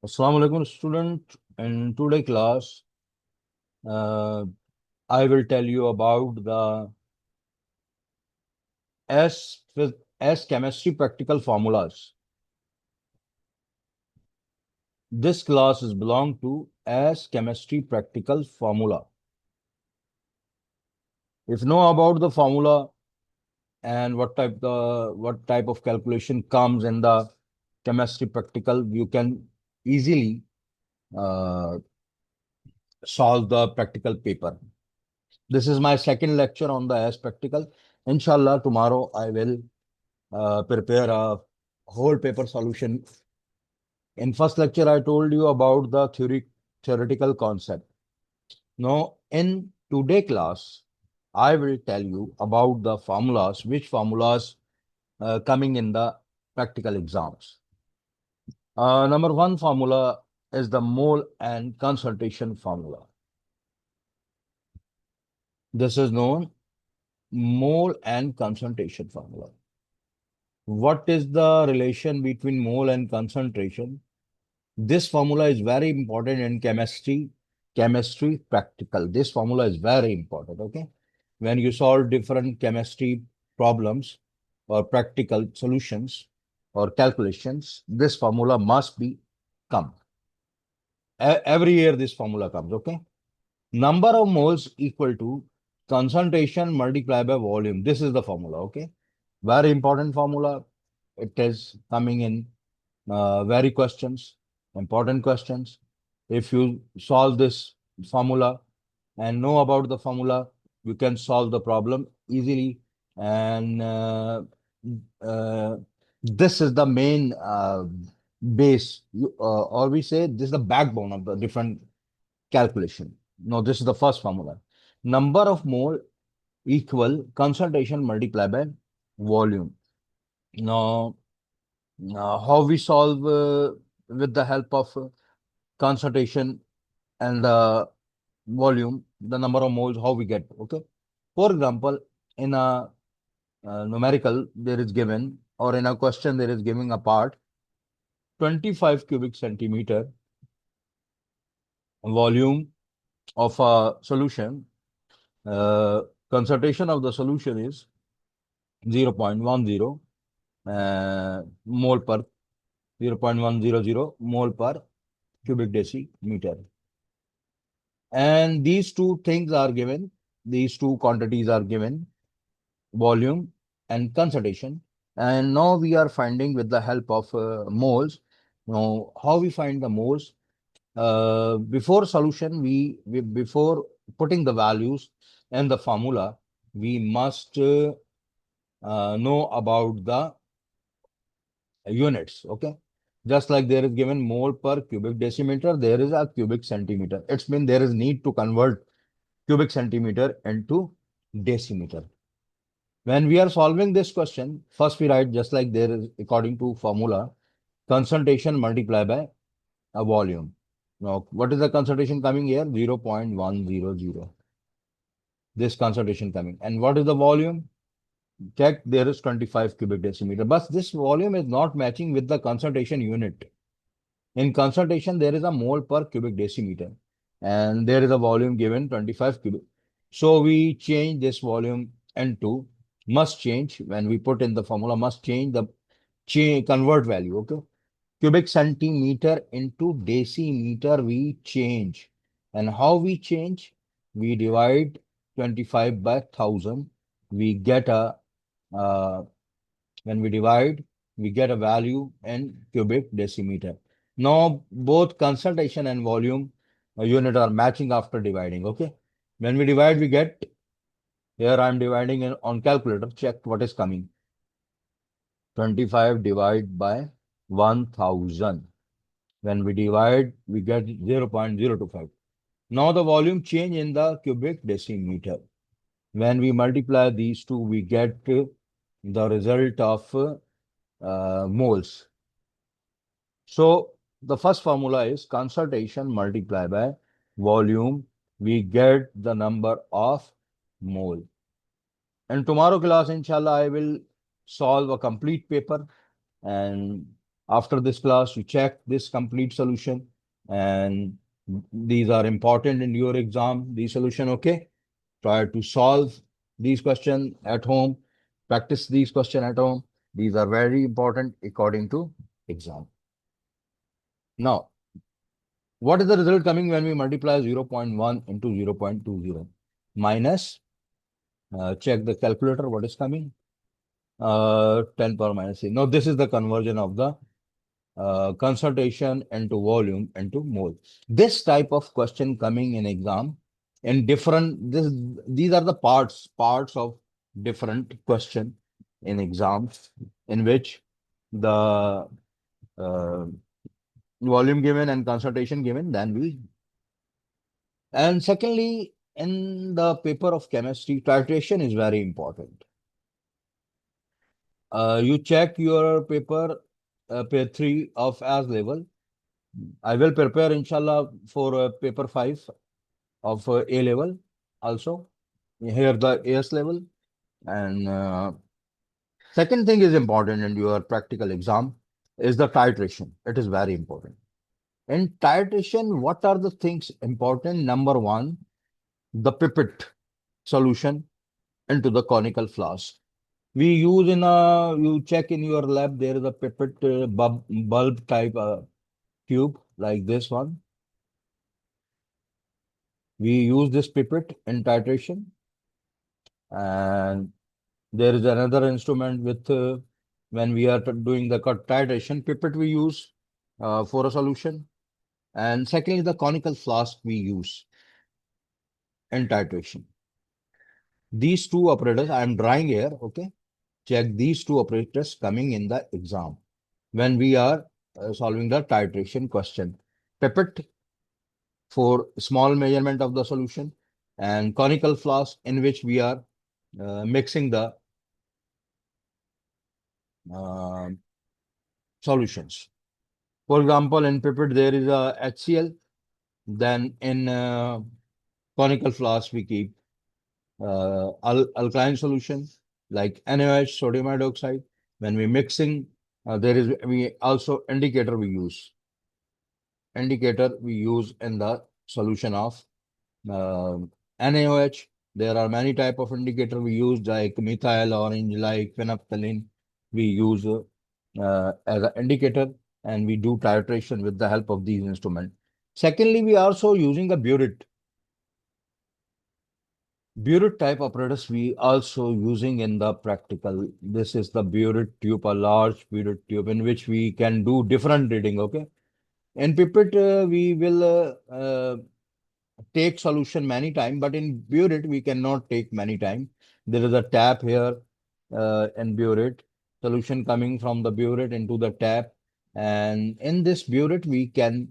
Assalamu alaikum student. In today class, uh, I will tell you about the S chemistry practical formulas. This class is belong to S chemistry practical formula. If you know about the formula and what type of calculation comes in the chemistry practical, you can easily uh, solve the practical paper. This is my second lecture on the S practical. Inshallah, tomorrow I will prepare a whole paper solution. In first lecture, I told you about the theoretical concept. Now, in today class, I will tell you about the formulas, which formulas coming in the practical exams. Number one formula is the mole and concentration formula. This is known mole and concentration formula. What is the relation between mole and concentration? This formula is very important in chemistry practical. This formula is very important, okay? When you solve different chemistry problems or practical solutions or calculations, this formula must be come. Every year this formula comes, okay? Number of moles equal to concentration multiplied by volume. This is the formula, okay? Very important formula. It is coming in very questions, important questions. If you solve this formula and know about the formula, you can solve the problem easily. And this is the main base, or we say this is the backbone of the different calculation. Now, this is the first formula. Number of mole equal concentration multiplied by volume. Now, how we solve with the help of concentration and volume, the number of moles, how we get, okay? For example, in a numerical, there is given, or in a question, there is giving a part 25 cubic centimeter volume of a solution. Concentration of the solution is 0.10 mole per 0.100 mole per cubic decimeter. And these two things are given, these two quantities are given, volume and concentration. And now we are finding with the help of moles. Now, how we find the moles? Before solution, before putting the values and the formula, we must know about the units, okay? Just like there is given mole per cubic decimeter, there is a cubic centimeter. It's mean there is need to convert cubic centimeter into decimeter. When we are solving this question, first we write just like there is according to formula, concentration multiplied by a volume. Now, what is the concentration coming here? 0.100. This concentration coming. And what is the volume? Check, there is 25 cubic decimeter. But this volume is not matching with the concentration unit. In concentration, there is a mole per cubic decimeter. And there is a volume given 25 cubic. So we change this volume into must change when we put in the formula must change the convert value, okay? Cubic centimeter into decimeter we change. And how we change? We divide 25 by 1000. We get a when we divide, we get a value in cubic decimeter. Now, both concentration and volume unit are matching after dividing, okay? When we divide, we get, here I am dividing on calculator, check what is coming. 25 divided by 1000. When we divide, we get 0.025. Now the volume change in the cubic decimeter. When we multiply these two, we get the result of moles. So the first formula is concentration multiplied by volume. We get the number of mole. And tomorrow class, inshallah, I will solve a complete paper and After this class, you check this complete solution, and these are important in your exam, these solution, okay? Try to solve these questions at home, practice these questions at home. These are very important according to exam. Now, what is the result coming when we multiply 0.1 into 0.20 minus, check the calculator, what is coming? 10 power minus 3. Now, this is the conversion of the concentration into volume into mole. This type of question coming in exam in different, these are the parts of different question in exams, in which the uh, volume given and concentration given, then we. And secondly, in the paper of chemistry, titration is very important. You check your paper, paper 3 of as level. I will prepare inshallah for paper 5 of A level also. Here the AS level. And second thing is important in your practical exam is the titration. It is very important. In titration, what are the things important? Number one, the pipette solution into the conical flask. We use in a, you check in your lab, there is a pipette bulb type tube like this one. We use this pipette in titration, and there is another instrument with when we are doing the titration pipette we use for a solution. And secondly, the conical flask we use in titration. These two operators, I am drawing here, okay? Check these two operators coming in the exam when we are solving the titration question. Pipette for small measurement of the solution, and conical flask in which we are mixing the uh, solutions. For example, in pipette there is a HCl, then in conical flask we keep alkaline solution like NaOH, sodium hydroxide. When we mixing, there is we also indicator we use. Indicator we use in the solution of NaOH. There are many type of indicator we use like methyl orange, like phenolphthalein. We use as an indicator, and we do titration with the help of these instruments. Secondly, we are also using a burette. Burette type apparatus we also using in the practical. This is the burette tube, a large burette tube in which we can do different reading. Okay. In pipette, we will take solution many time, but in burette we cannot take many time. There is a tap here in burette, solution coming from the burette into the tap, and in this burette we can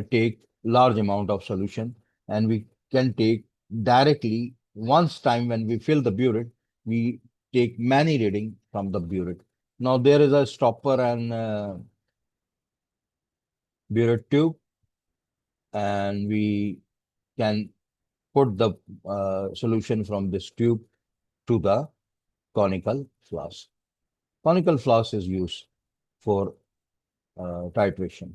take large amount of solution, and we can take directly once time when we fill the burette, we take many reading from the burette. Now there is a stopper and burette tube, and we can put the solution from this tube to the conical flask. Conical flask is used for titration.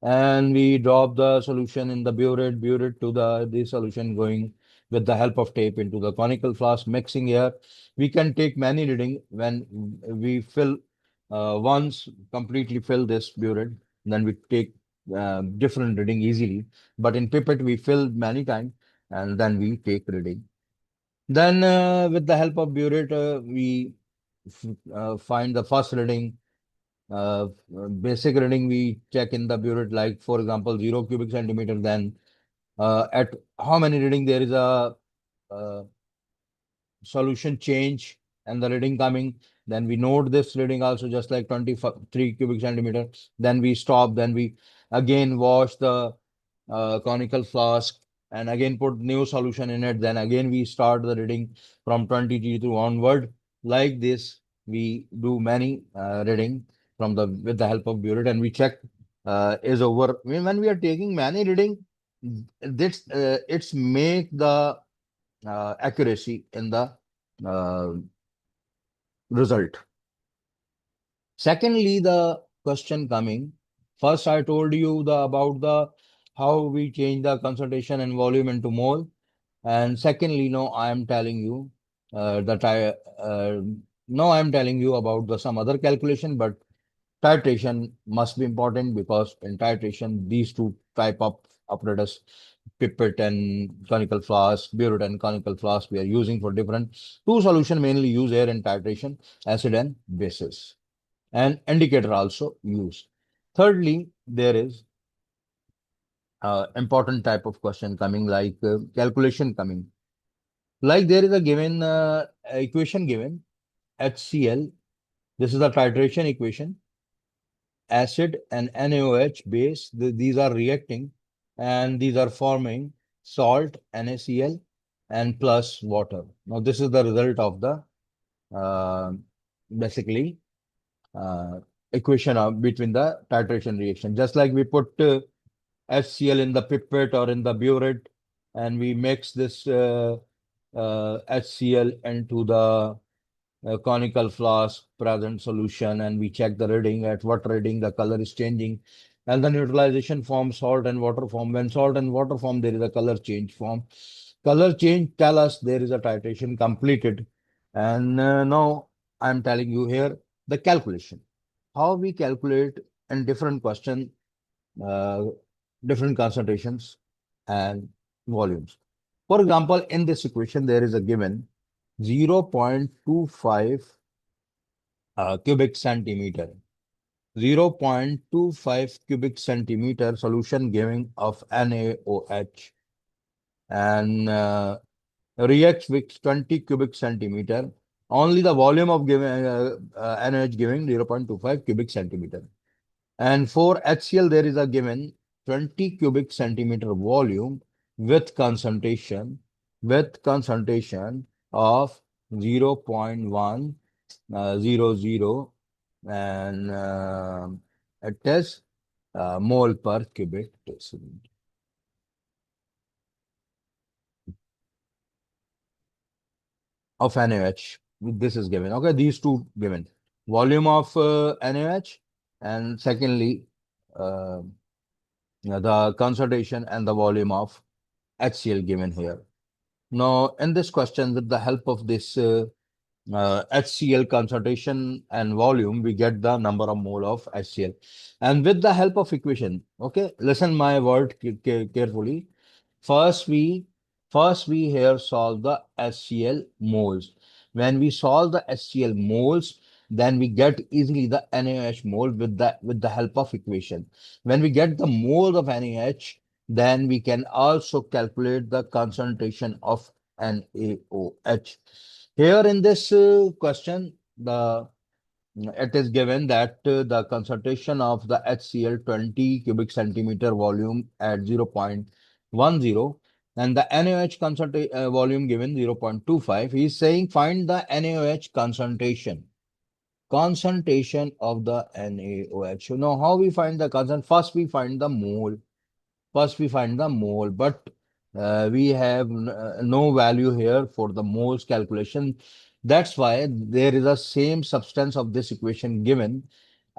And we drop the solution in the burette to the solution going with the help of tape into the conical flask, mixing here. We can take many reading when we fill once completely fill this burette, then we take different reading easily. But in pipette, we fill many times and then we take reading. Then with the help of burette, we find the first reading, uh, basic reading we check in the burette, like for example 0 cubic centimeter. Then at how many reading there is a uh, solution change and the reading coming, then we note this reading also, just like 23 cubic centimeter. Then we stop, then we again wash the conical flask and again put new solution in it. Then again we start the reading from 20 to onward. Like this we do many reading from the with the help of burette, and we check is over. When we are taking many reading, this it's make the accuracy in the uh, result. Secondly, the question coming. First, I told you the about the how we change the concentration and volume into mole. And secondly, no, I am telling you that I am telling you about the some other calculation, but titration must be important because in titration, these two type of apparatus, pipette and conical flask, burette and conical flask, we are using for different two solution mainly use here in titration, acid and bases, and indicator also used. Thirdly, there is important type of question coming like calculation coming. Like there is a given equation given HCl. This is the titration equation. Acid and NaOH base, these are reacting and these are forming salt, NaCl, and plus water. Now, this is the result of the uh, basically uh, equation of between the titration reaction. Just like we put HCl in the pipette or in the burette, and we mix this HCl into the conical flask present solution, and we check the reading, at what reading the color is changing, and the neutralization form salt and water form. When salt and water form, there is a color change form. Color change tell us there is a titration completed. And now I'm telling you here the calculation. How we calculate in different question, uh, different concentrations and volumes. For example, in this equation, there is a given 0.25 cubic centimeter. 0.25 cubic centimeter solution giving of NaOH and reacts with 20 cubic centimeter. Only the volume of given NaOH giving 0.25 cubic centimeter. And for HCl, there is a given 20 cubic centimeter volume with concentration of 0.100 and it is mole per cubic decimeter of NaOH. This is given. Okay, these two given. Volume of NaOH and secondly, uh, the concentration and the volume of HCl given here. Now, in this question, with the help of this HCl concentration and volume, we get the number of mole of HCl. And with the help of equation, okay, listen my word carefully. First, we here solve the HCl moles. When we solve the HCl moles, then we get easily the NaOH mole with the help of equation. When we get the mole of NaOH, then we can also calculate the concentration of NaOH. Here in this question, the it is given that the concentration of the HCl 20 cubic centimeter volume at 0.10 and the NaOH volume given 0.25. He is saying find the NaOH concentration of the NaOH. You know how we find the concentration? First, we find the mole, but we have no value here for the moles calculation. That's why there is a same substance of this equation given,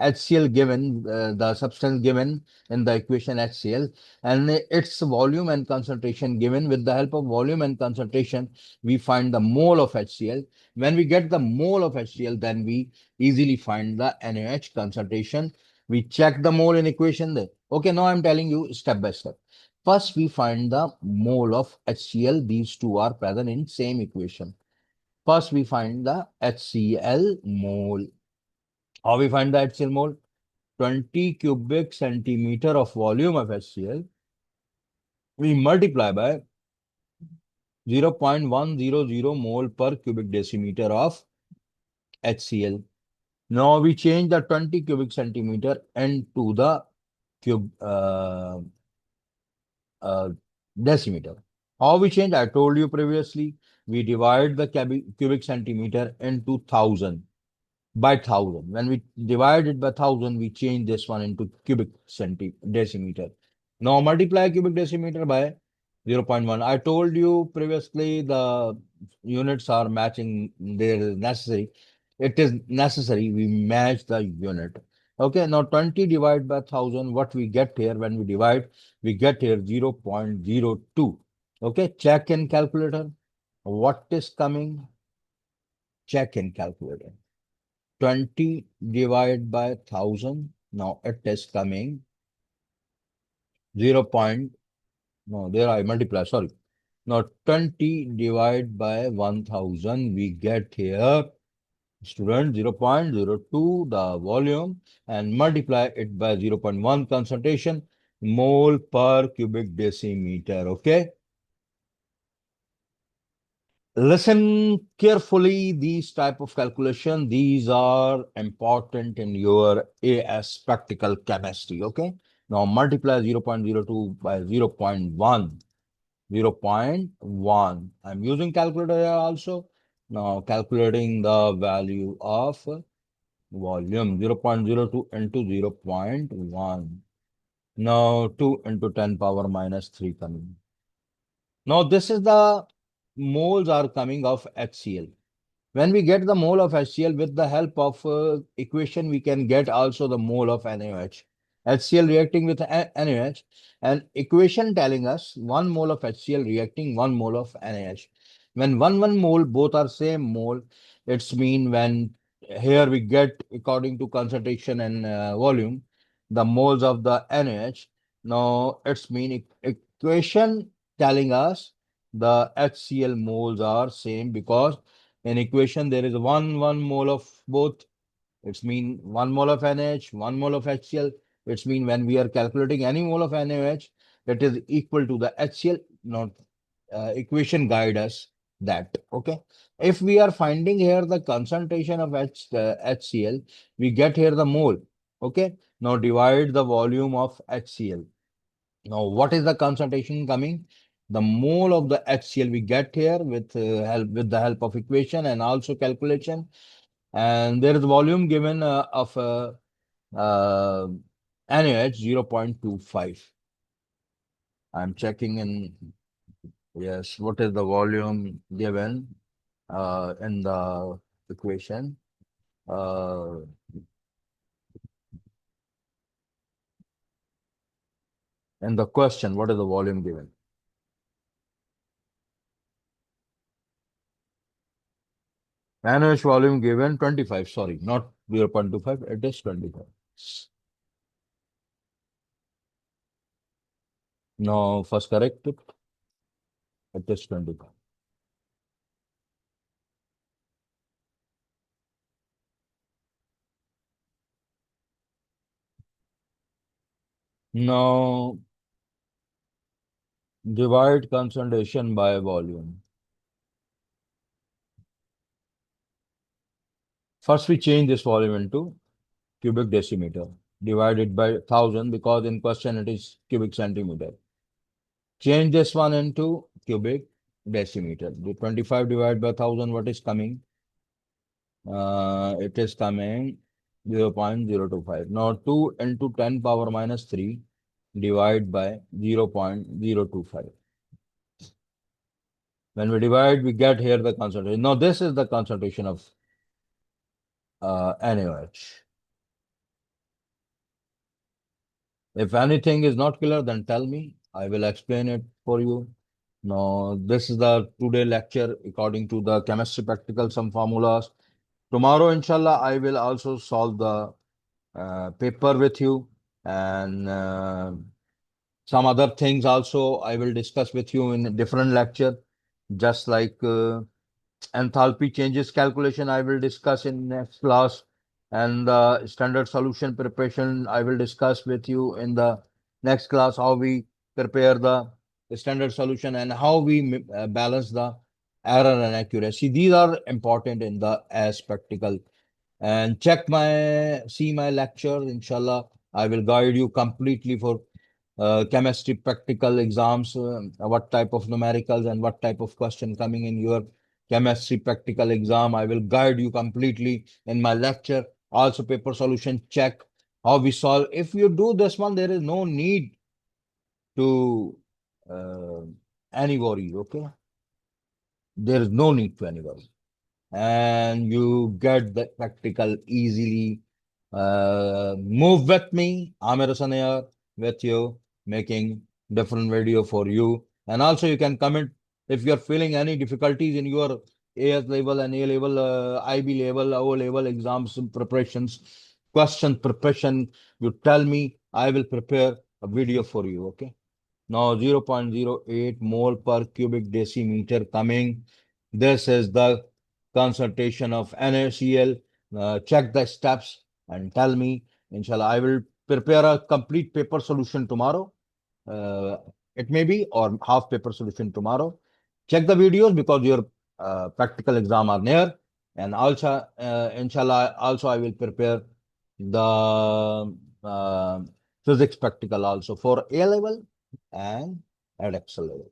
HCl given, the substance given in the equation HCl, and its volume and concentration given. With the help of volume and concentration, we find the mole of HCl. When we get the mole of HCl, then we easily find the NaOH concentration. We check the mole in equation there. Okay, now I'm telling you step by step. First, we find the mole of HCl. These two are present in same equation. First, we find the HCl mole. How we find the HCl mole? 20 cubic centimeter of volume of HCl. We multiply by 0.100 mole per cubic decimeter of HCl. Now we change the 20 cubic centimeter into the cube uh, decimeter. How we change? I told you previously. We divide the cubic centimeter into thousand by thousand. When we divide it by thousand, we change this one into cubic decimeter. Now multiply cubic decimeter by 0.1. I told you previously the units are matching. They are necessary. It is necessary we match the unit. Okay, now 20 divided by 1000, what we get here when we divide, we get here 0.02. Okay, check in calculator. What is coming? Check in calculator. 20 divided by 1000. Now it is coming 0. No, there I multiply, sorry. Now 20 divided by 1000, we get here, student, 0.02 the volume, and multiply it by 0.1 concentration, mole per cubic decimeter. Okay. Listen carefully, these type of calculation, these are important in your AS practical chemistry. Okay. Now multiply 0.02 by 0.1. 0.1. I'm using calculator here also. Now calculating the value of volume, 0.02 into 0.1. Now 2 into 10 power minus 3 coming. Now this is the moles are coming of HCl. When we get the mole of HCl with the help of equation, we can get also the mole of NaOH. HCl reacting with NaOH, and equation telling us 1 mole of HCl reacting 1 mole of NaH. When 1 mole, both are same mole, it's mean when here we get according to concentration and volume, the moles of the NaH. Now it's mean equation telling us the HCl moles are same because in equation there is one mole of both. It's mean 1 mole of NH, 1 mole of HCl. It's mean when we are calculating any mole of NaOH, it is equal to the HCl. Not equation guide us that. Okay. If we are finding here the concentration of HCl, we get here the mole. Okay. Now divide the volume of HCl. Now, what is the concentration coming? The mole of the HCl we get here with the help of equation and also calculation. And there is volume given of uh, NaOH 0.25. I'm checking in. Yes, what is the volume given in the equation? Uh, in the question, what is the volume given? NaOH volume given 25. Sorry, not 0.25. It is 25. No, first correct it. It is 25. Now divide concentration by volume. First, we change this volume into cubic decimeter. Divide it by 1000 because in question it is cubic centimeter. Change this one into cubic decimeter. The 25 divided by 1000, what is coming? It is coming 0.025. Now 2 into 10 power minus 3 divide by 0.025. When we divide, we get here the concentration. Now this is the concentration of NaOH. If anything is not clear, then tell me. I will explain it for you. Now, this is the today lecture according to the chemistry practical, some formulas. Tomorrow, inshallah, I will also solve the paper with you, and some other things also I will discuss with you in a different lecture, just like enthalpy changes calculation I will discuss in next class, and the standard solution preparation I will discuss with you in the next class, how we prepare the standard solution and how we balance the error and accuracy. These are important in the as practical. And see my lecture, inshallah. I will guide you completely for chemistry practical exams, what type of numericals and what type of question coming in your chemistry practical exam. I will guide you completely in my lecture. Also, paper solution check how we solve. If you do this one, there is no need to uh, any worries. Okay, there is no need to any worries. and you get the practical easily. Move with me, Amir Hasan here, with you, making different video for you. And also you can comment if you are feeling any difficulties in your AS level and A level, IB level, O level exams preparations, question preparation. You tell me, I will prepare a video for you. Okay. Now 0.08 mole per cubic decimeter coming. This is the concentration of NaCl. Check the steps and tell me. Inshallah, I will prepare a complete paper solution tomorrow. Uh, it may be or half paper solution tomorrow. Check the videos because your practical exam are near. And also, inshallah, also I will prepare the physics practical also for A level and at Excel level.